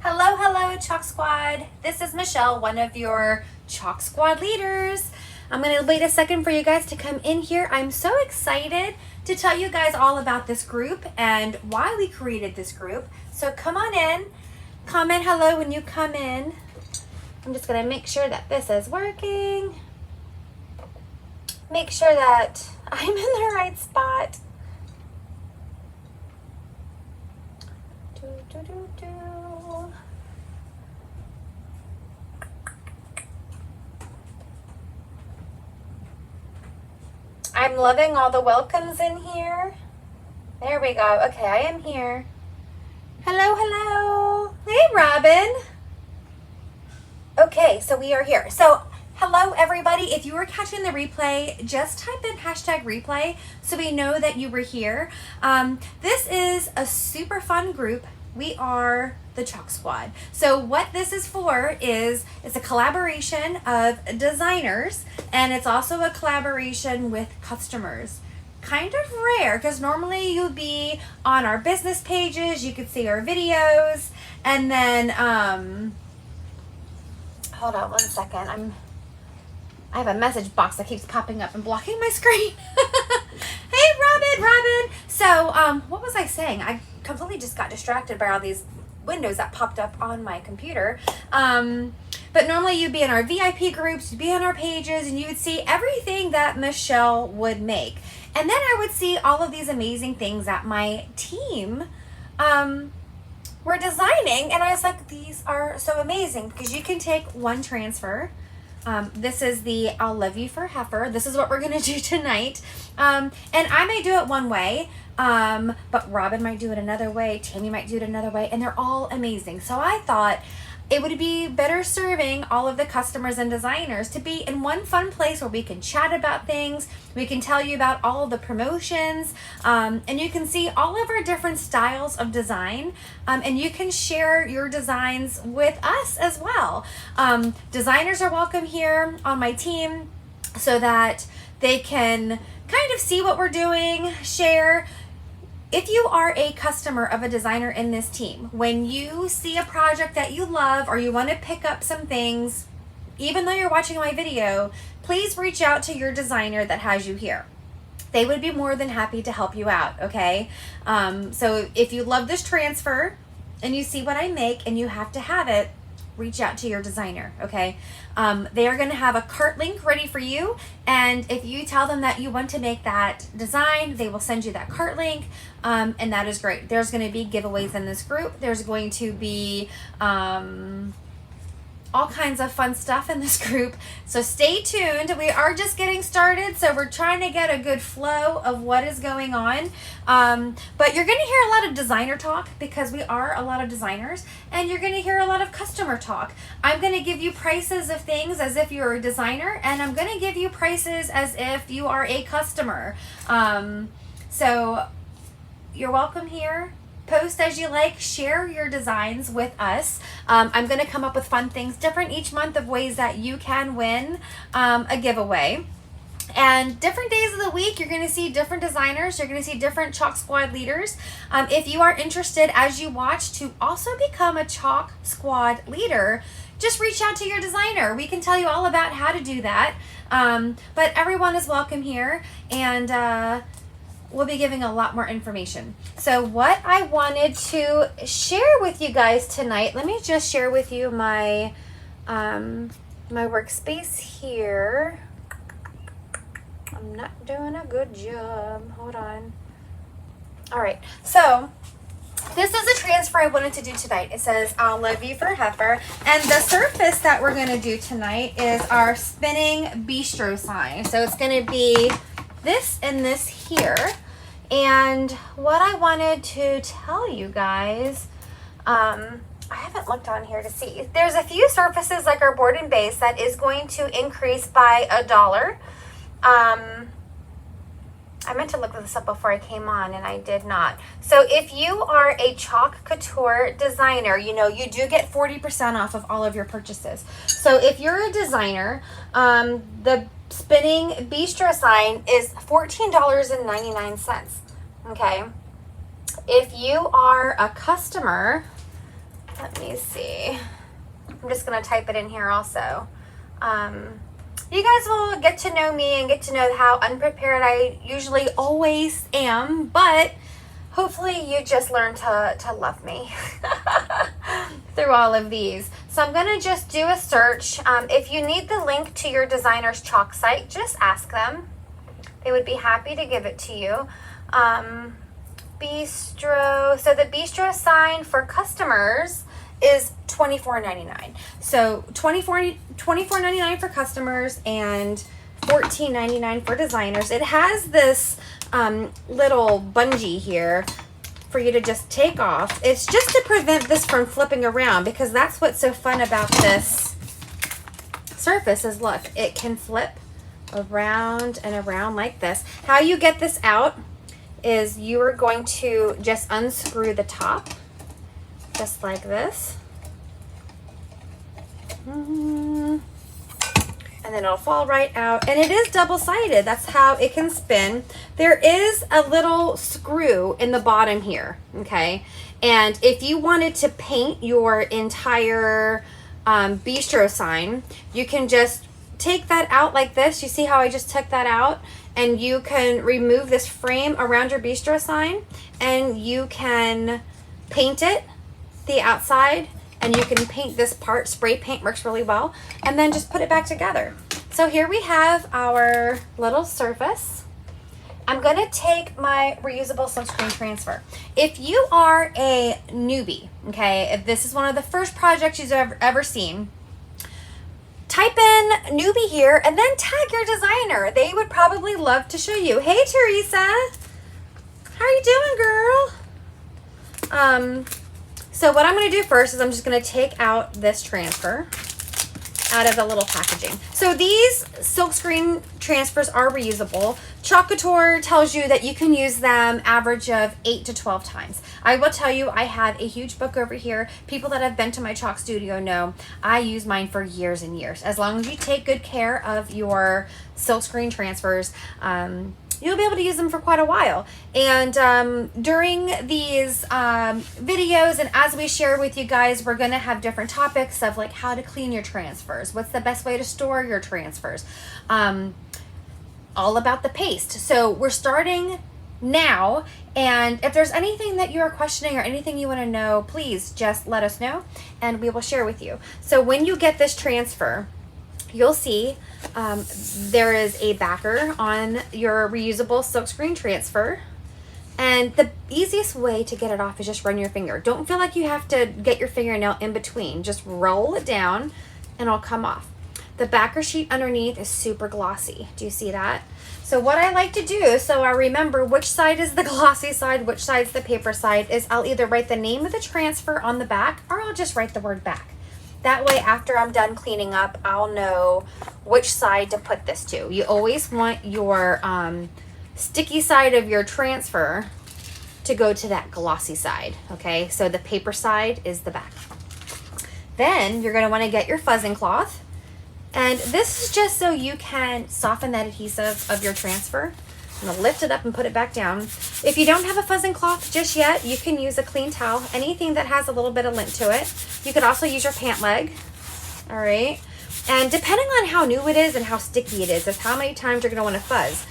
Hello, hello, Chalk Squad. This is Michelle, one of your Chalk Squad leaders. I'm going to wait a second for you guys to come in here. I'm so excited to tell you guys all about this group and why we created this group. So come on in, comment hello when you come in. I'm just going to make sure that this is working. Make sure that I'm in the right spot. I'm loving all the welcomes in here. There we go. Okay, I am here. Hello, hello. Hey, Robin. Okay, so we are here. So, hello, everybody. If you were catching the replay, just type in hashtag replay so we know that you were here. This is a super fun group. We are the Chalk Squad. So what this is for is it's a collaboration of designers, and it's also a collaboration with customers. Kind of rare because normally you'll be on our business pages, you could see our videos, and then hold on one second. I have a message box that keeps popping up and blocking my screen. Hey, Robin. So, what was I saying? I completely just got distracted by all these windows that popped up on my computer. But normally you'd be in our VIP groups, you'd be on our pages, and you would see everything that Michelle would make. And then I would see all of these amazing things that my team were designing. And I was like, these are so amazing because you can take one transfer. This is the I'll Love You for Heifer. This is what we're going to do tonight. And I may do it one way, but Robin might do it another way. Tammy might do it another way. And they're all amazing. So I thought it would be better serving all of the customers and designers to be in one fun place where we can chat about things. We can tell you about all of the promotions, and you can see all of our different styles of design, and you can share your designs with us as well. Designers are welcome here on my team so that they can kind of see what we're doing, share. If you are a customer of a designer in this team, when you see a project that you love or you want to pick up some things, even though you're watching my video, please reach out to your designer that has you here. They would be more than happy to help you out, okay? So if you love this transfer and you see what I make and you have to have it, reach out to your designer, okay? They are going to have a cart link ready for you, and if you tell them that you want to make that design, they will send you that cart link, and that is great. There's going to be giveaways in this group. There's going to be all kinds of fun stuff in this group, so stay tuned. We are just getting started, so we're trying to get a good flow of what is going on, but you're going to hear a lot of designer talk because we are a lot of designers, and you're going to hear a lot of customer talk. I'm going to give you prices of things as if you're a designer, and I'm going to give you prices as if you are a customer. So you're welcome here. Post as you like, share your designs with us. I'm going to come up with fun things different each month of ways that you can win a giveaway. And different days of the week, you're going to see different designers. You're going to see different Chalk Squad leaders. If you are interested as you watch to also become a Chalk Squad leader, just reach out to your designer. We can tell you all about how to do that. But everyone is welcome here. And we'll be giving a lot more information. So what I wanted to share with you guys tonight, let me just share with you my my workspace here. I'm not doing a good job. Hold on. All right. So this is a transfer I wanted to do tonight. It says, I'll Love You for Heifer. And the surface that we're going to do tonight is our spinning Bistro sign. So it's going to be this and this here. And what I wanted to tell you guys, I haven't looked on here to see. There's a few surfaces like our board and base that is going to increase by $1. I meant to look this up before I came on and I did not. So if you are a Chalk Couture designer, you know, you do get 40% off of all of your purchases. So if you're a designer, the spinning Bistro sign is $14.99. Okay. If you are a customer, Let me see. I'm just going to type it in here also. You guys will get to know me and get to know how unprepared I usually always am, but hopefully you just learn to love me through all of these. So I'm going to just do a search. If you need the link to your designer's chalk site, just ask them. They would be happy to give it to you. Bistro. So the Bistro sign for customers is $24.99. So $24.99 for customers and $14.99 for designers. It has this little bungee here for you to just take off. It's just to prevent this from flipping around, because that's what's so fun about this surface is, look, it can flip around and around like this. How you get this out is you are going to just unscrew the top just like this. And then it'll fall right out, and it is double-sided. That's how it can spin. There is a little screw in the bottom here, okay? And if you wanted to paint your entire Bistro sign, you can just take that out like this. You see how I just took that out? And you can remove this frame around your Bistro sign, and you can paint it, the outside, and you can paint this part. Spray paint works really well, and then just put it back together. So here we have our little surface. I'm going to take my reusable silkscreen transfer. If you are a newbie, okay, if this is one of the first projects you've ever seen, type in newbie here and then tag your designer. They would probably love to show you. Hey Teresa, how are you doing, girl? So what I'm going to do first is I'm just going to take out this transfer out of the little packaging. So these silkscreen transfers are reusable. Club Couture tells you that you can use them average of 8 to 12 times. I will tell you, I have a huge book over here. People that have been to my chalk studio know I use mine for years and years. As long as you take good care of your silkscreen transfers, you'll be able to use them for quite a while. And during these videos, and as we share with you guys, we're going to have different topics of like how to clean your transfers, what's the best way to store your transfers, all about the paste. So we're starting now, and if there's anything that you are questioning or anything you want to know, please just let us know and we will share with you. So when you get this transfer, you'll see there is a backer on your reusable silkscreen transfer, and the easiest way to get it off is just run your finger. Don't feel like you have to get your fingernail in between. Just roll it down and it'll come off. The backer sheet underneath is super glossy. Do you see that? So what I like to do, so I remember which side is the glossy side, which side's the paper side, is I'll either write the name of the transfer on the back or I'll just write the word back. That way, after I'm done cleaning up, I'll know which side to put this to. You always want your sticky side of your transfer to go to that glossy side, okay? So the paper side is the back. Then you're gonna wanna get your fuzzing cloth. And this is just so you can soften that adhesive of your transfer. I'm gonna lift it up and put it back down. If you don't have a fuzzing cloth just yet, you can use a clean towel, anything that has a little bit of lint to it. You could also use your pant leg, all right? And depending on how new it is and how sticky it is how many times you're gonna wanna fuzz.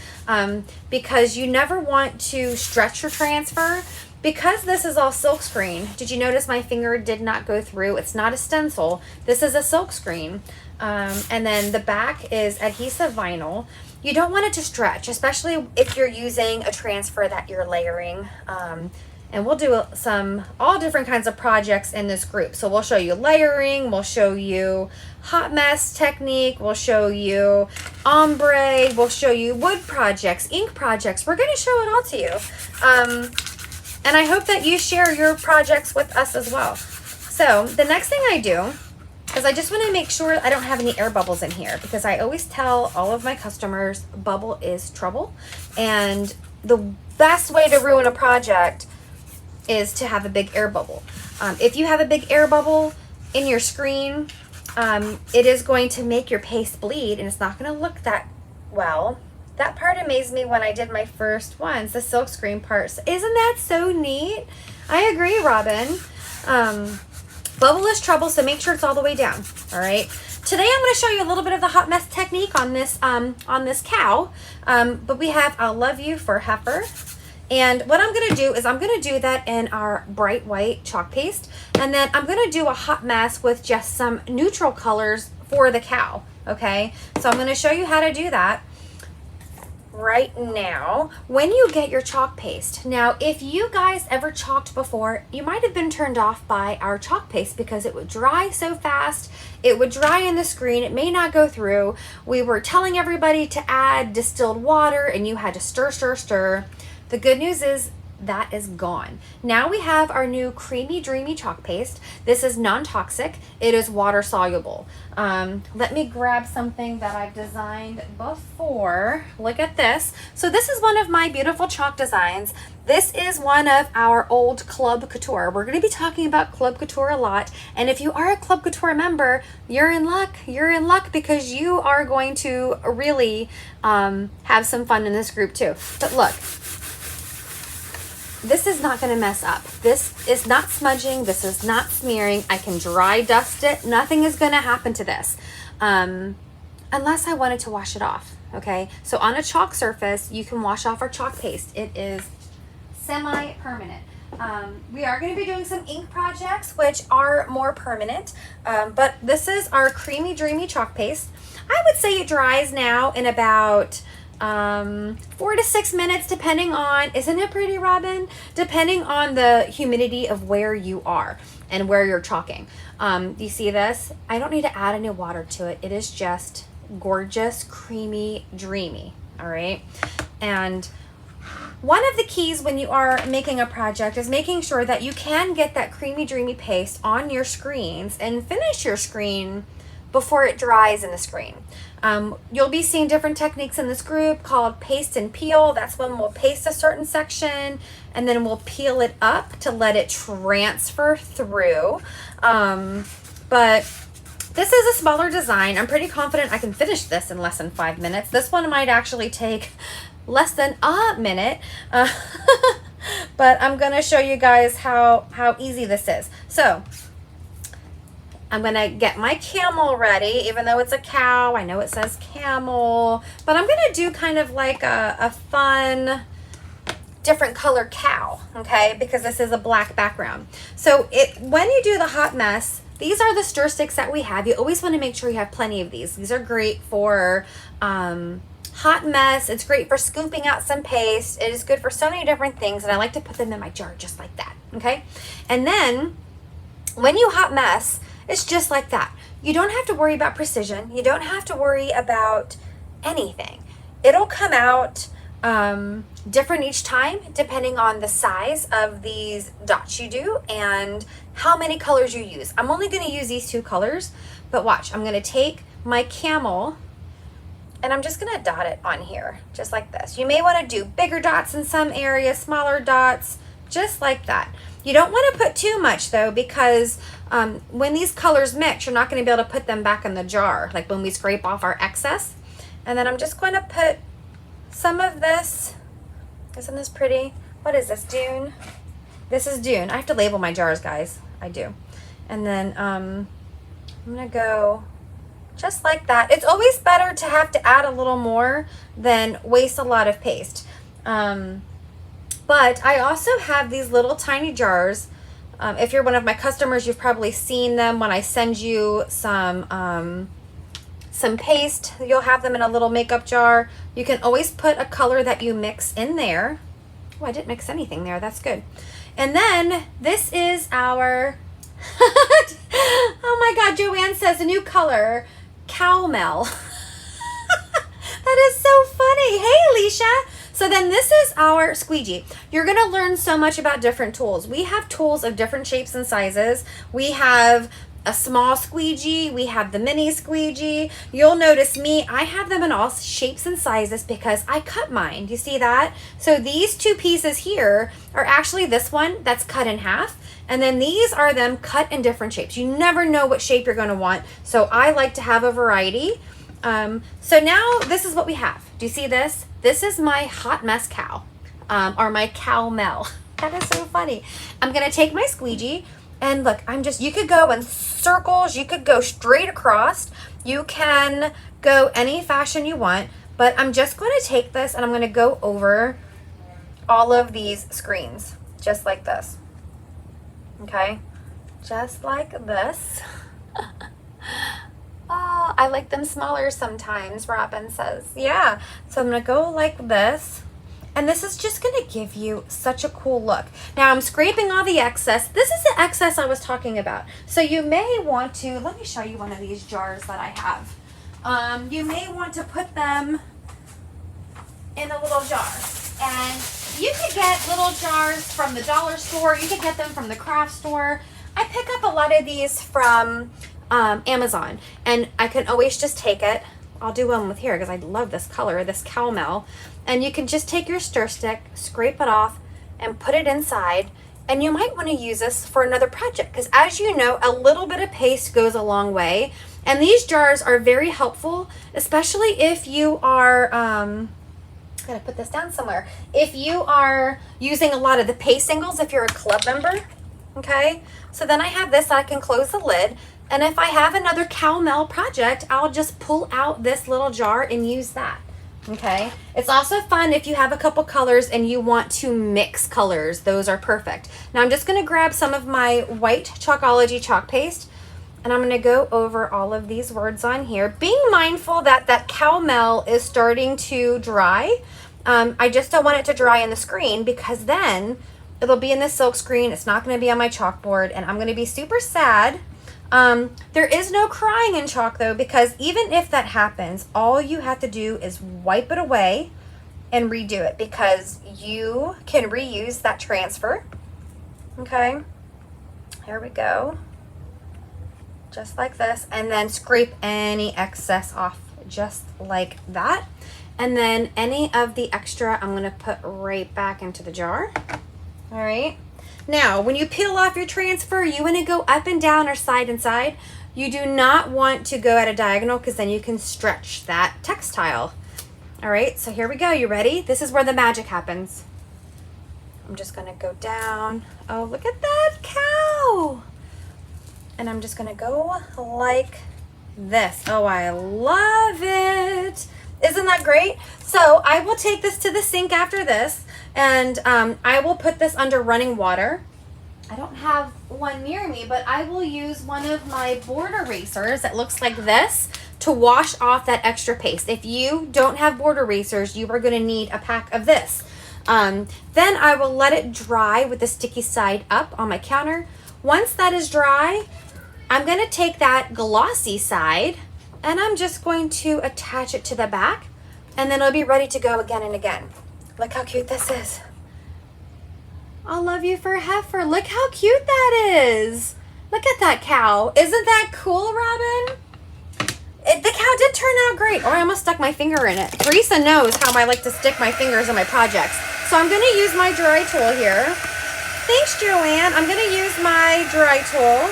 Because you never want to stretch your transfer. Because this is all silkscreen, did you notice my finger did not go through? It's not a stencil, this is a silkscreen. And then the back is adhesive vinyl. You don't want it to stretch, especially if you're using a transfer that you're layering. And we'll do all different kinds of projects in this group. So we'll show you layering, we'll show you hot mess technique, we'll show you ombre, we'll show you wood projects, ink projects. We're gonna show it all to you. And I hope that you share your projects with us as well. So the next thing I do is I just want to make sure I don't have any air bubbles in here, because I always tell all of my customers bubble is trouble, and the best way to ruin a project is to have a big air bubble. If you have a big air bubble in your screen, it is going to make your paste bleed, and it's not going to look that well. That part amazed me when I did my first ones, the silkscreen parts. Isn't that so neat? I agree, Robin. Bubble is trouble, so make sure it's all the way down. All right. Today I'm going to show you a little bit of the hot mess technique on this cow. But we have "I'll Love You" for Heifer. And what I'm going to do is I'm going to do that in our bright white chalk paste. And then I'm going to do a hot mess with just some neutral colors for the cow. Okay. So I'm going to show you how to do that right now when you get your chalk paste. Now, if you guys ever chalked before, you might have been turned off by our chalk paste because it would dry so fast. It would dry in the screen. It may not go through. We were telling everybody to add distilled water and you had to stir, stir, stir. The good news is that is gone. Now we have our new creamy dreamy chalk paste. This is non-toxic. It is water soluble. Let me grab something that I've designed before. Look at this. So this is one of my beautiful chalk designs. This is one of our old Club Couture. We're going to be talking about Club Couture a lot. And if you are a Club Couture member, you're in luck. You're in luck because you are going to really have some fun in this group too. But look, this is not going to mess up. This is not smudging. This is not smearing. I can dry dust it. Nothing is going to happen to this unless I wanted to wash it off. Okay, so on a chalk surface, you can wash off our chalk paste. It is semi-permanent. We are going to be doing some ink projects, which are more permanent, but this is our creamy dreamy chalk paste. I would say it dries now in about 4 to 6 minutes, depending on, isn't it pretty, Robin? Depending on the humidity of where you are and where you're chalking. You see this? I don't need to add any water to it. It is just gorgeous, creamy, dreamy. All right. And one of the keys when you are making a project is making sure that you can get that creamy, dreamy paste on your screens and finish your screen before it dries in the screen. You'll be seeing different techniques in this group called paste and peel. That's when we'll paste a certain section and then we'll peel it up to let it transfer through. But this is a smaller design. I'm pretty confident I can finish this in less than 5 minutes. This one might actually take less than a minute. But I'm going to show you guys how easy this is. So I'm going to get my camel ready, even though it's a cow. I know it says camel, but I'm going to do kind of like a fun, different color cow, okay? Because this is a black background. So when you do the hot mess, these are the stir sticks that we have. You always want to make sure you have plenty of these. These are great for hot mess. It's great for scooping out some paste. It is good for so many different things, and I like to put them in my jar just like that, okay? And then when you hot mess, it's just like that. You don't have to worry about precision. You don't have to worry about anything. It'll come out different each time depending on the size of these dots you do and how many colors you use. I'm only going to use these 2 colors, but watch. I'm going to take my camel and I'm just going to dot it on here just like this. You may want to do bigger dots in some areas, smaller dots, just like that. You don't want to put too much though, because when these colors mix, you're not going to be able to put them back in the jar, like when we scrape off our excess. And then I'm just going to put some of this. Isn't this pretty? What is this, Dune? This is Dune. I have to label my jars, guys. I do. And then I'm going to go just like that. It's always better to have to add a little more than waste a lot of paste. But I also have these little tiny jars. If you're one of my customers, you've probably seen them when I send you some paste. You'll have them in a little makeup jar. You can always put a color that you mix in there. Oh, I didn't mix anything there. That's good. And then this is our, oh my God, Joanne says a new color, Cowmel. That is so funny. Hey, Alicia. So then this is our squeegee. You're going to learn so much about different tools. We have tools of different shapes and sizes. We have a small squeegee. We have the mini squeegee. You'll notice me, I have them in all shapes and sizes because I cut mine. Do you see that? So these 2 pieces here are actually this one that's cut in half. And then these are them cut in different shapes. You never know what shape you're going to want. So I like to have a variety. So now this is what we have. Do you see this? This is my hot mess cow, or my Cowmel. That is so funny. I'm going to take my squeegee. And look, you could go in circles, you could go straight across, you can go any fashion you want, but I'm just going to take this and I'm going to go over all of these screens, just like this. Okay, just like this. Oh, I like them smaller sometimes, Robin says. Yeah, so I'm going to go like this. And this is just going to give you such a cool look. Now I'm scraping all the excess. This is the excess I was talking about. So you may want to, let me show you one of these jars that I have. You may want to put them in a little jar. And you could get little jars from the dollar store. You could get them from the craft store. I pick up a lot of these from Amazon. And I can always just take it. I'll do one with here because I love this color, this caramel. And you can just take your stir stick, scrape it off, and put it inside. And you might want to use this for another project because, as you know, a little bit of paste goes a long way. And these jars are very helpful, especially if you are, I'm going to put this down somewhere. If you are using a lot of the paste singles, if you're a club member, okay? So then I have this, I can close the lid. And if I have another caramel project, I'll just pull out this little jar and use that. Okay, it's also fun if you have a couple colors and you want to mix colors. Those are perfect. Now I'm just going to grab some of my white Chalkology chalk paste and I'm going to go over all of these words on here, being mindful that that caramel is starting to dry. I just don't want it to dry in the screen because then it'll be in the silk screen. It's not going to be on my chalkboard and I'm going to be super sad. There is no crying in chalk though, because even if that happens, all you have to do is wipe it away and redo it because you can reuse that transfer. Okay, here we go. Just like this, and then scrape any excess off just like that. And then any of the extra I'm going to put right back into the jar. All right. Now, when you peel off your transfer, you want to go up and down or side and side. You do not want to go at a diagonal because then you can stretch that textile. All right, so here we go. You ready? This is where the magic happens. I'm just going to go down. Oh, look at that cow. And I'm just going to go like this. Oh, I love it. Isn't that great? So I will take this to the sink after this. And I will put this under running water. I don't have one near me, but I will use one of my board erasers that looks like this to wash off that extra paste. If you don't have board erasers, you are going to need a pack of this. Then I will let it dry with the sticky side up on my counter. Once that is dry, I'm going to take that glossy side and I'm just going to attach it to the back and then it'll be ready to go again and again. Look how cute this is. I love you for Heifer. Look how cute that is. Look at that cow. Isn't that cool, Robin? The cow did turn out great. Oh, I almost stuck my finger in it. Teresa knows how I like to stick my fingers in my projects. So I'm going to use my dry tool here. Thanks, Joanne. I'm going to use my dry tool.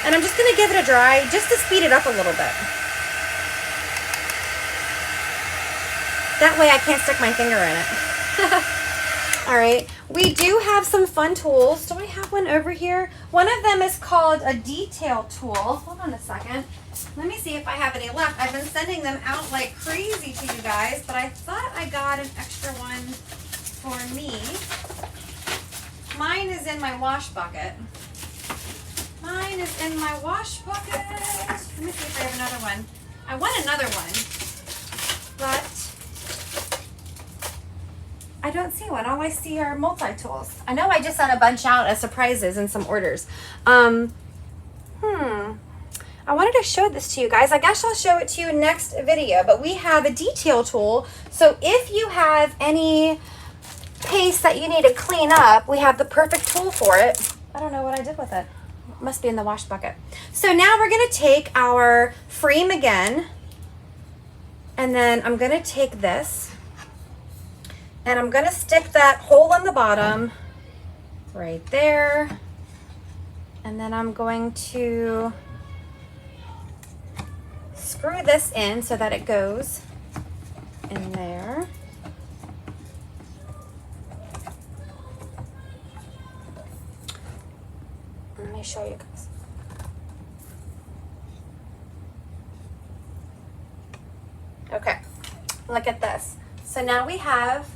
And I'm just going to give it a dry just to speed it up a little bit. That way I can't stick my finger in it. All right, we do have some fun tools. Do I have one over here? One of them is called a detail tool. Hold on a second. Let me see if I have any left. I've been sending them out like crazy to you guys, but I thought I got an extra one for me. Mine is in my wash bucket. Mine is in my wash bucket. Let me see if I have another one. I want another one, but I don't see one. All I see are multi-tools. I know I just sent a bunch out as surprises and some orders. I wanted to show this to you guys. I guess I'll show it to you next video, but we have a detail tool. So if you have any paste that you need to clean up, we have the perfect tool for it. I don't know what I did with it. It must be in the wash bucket. So now we're going to take our frame again, and then I'm going to take this and I'm going to stick that hole in the bottom right there. And then I'm going to screw this in so that it goes in there. Let me show you guys. Okay, look at this. So now we have,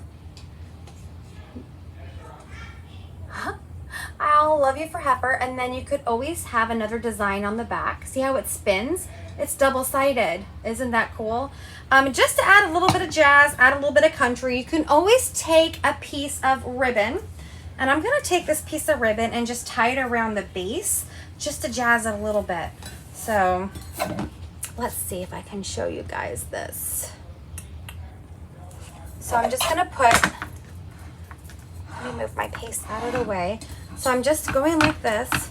I'll love you for Heifer, and then you could always have another design on the back. See how it spins? It's double-sided. Isn't that cool? Just to add a little bit of jazz, add a little bit of country, you can always take a piece of ribbon, and I'm gonna take this piece of ribbon and just tie it around the base just to jazz it a little bit. So let's see if I can show you guys this. So I'm just gonna put, let me move my paste out of the way. So I'm just going like this.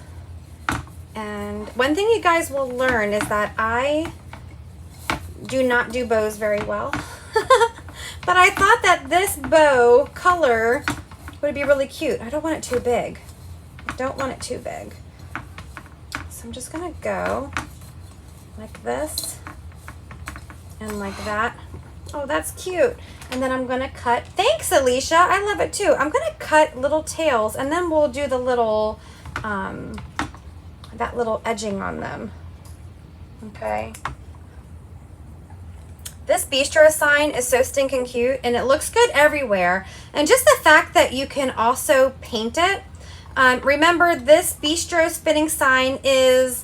And one thing you guys will learn is that I do not do bows very well. But I thought that this bow color would be really cute. I don't want it too big. I don't want it too big. So I'm just gonna go like this and like that. Oh, that's cute. And then I'm gonna cut, thanks Alicia, I love it too. I'm gonna cut little tails and then we'll do the little, that little edging on them, okay? This Bistro sign is so stinking cute and it looks good everywhere. And just the fact that you can also paint it. Remember, this Bistro spinning sign is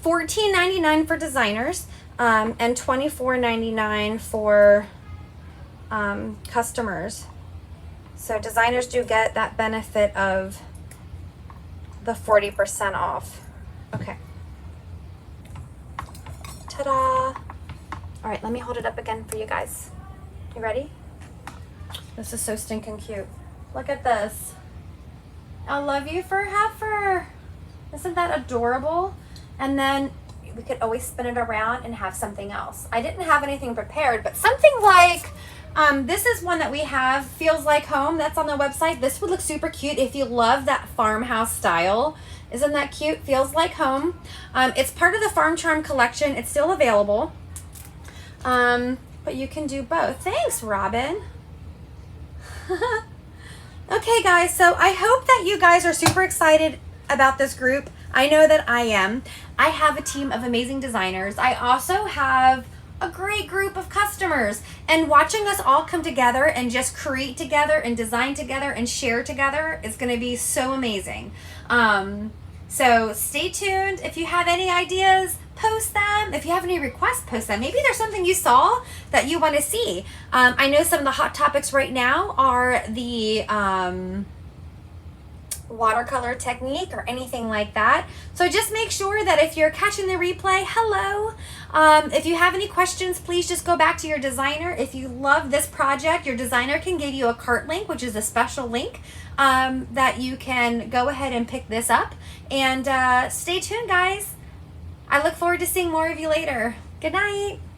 $14.99 for designers and $24.99 for customers. So designers do get that benefit of the 40% off. Okay. Ta-da! All right, let me hold it up again for you guys. You ready? This is so stinking cute. Look at this. I love you for Heifer. Isn't that adorable? And then we could always spin it around and have something else. I didn't have anything prepared, but something like, this is one that we have, Feels Like Home. That's on the website. This would look super cute if you love that farmhouse style. Isn't that cute? Feels Like Home. It's part of the Farm Charm collection. It's still available. But you can do both. Thanks, Robin. Okay, guys, so I hope that you guys are super excited about this group. I know that I am. I have a team of amazing designers. I also have a great group of customers, and watching us all come together and just create together and design together and share together is going to be so amazing. So stay tuned. If you have any ideas, post them. If you have any requests, post them. Maybe there's something you saw that you want to see. I know some of the hot topics right now are the watercolor technique or anything like that. So just make sure that if you're catching the replay, hello. If you have any questions, please just go back to your designer. If you love this project, your designer can give you a cart link, which is a special link that you can go ahead and pick this up. And stay tuned, guys. I look forward to seeing more of you later. Good night.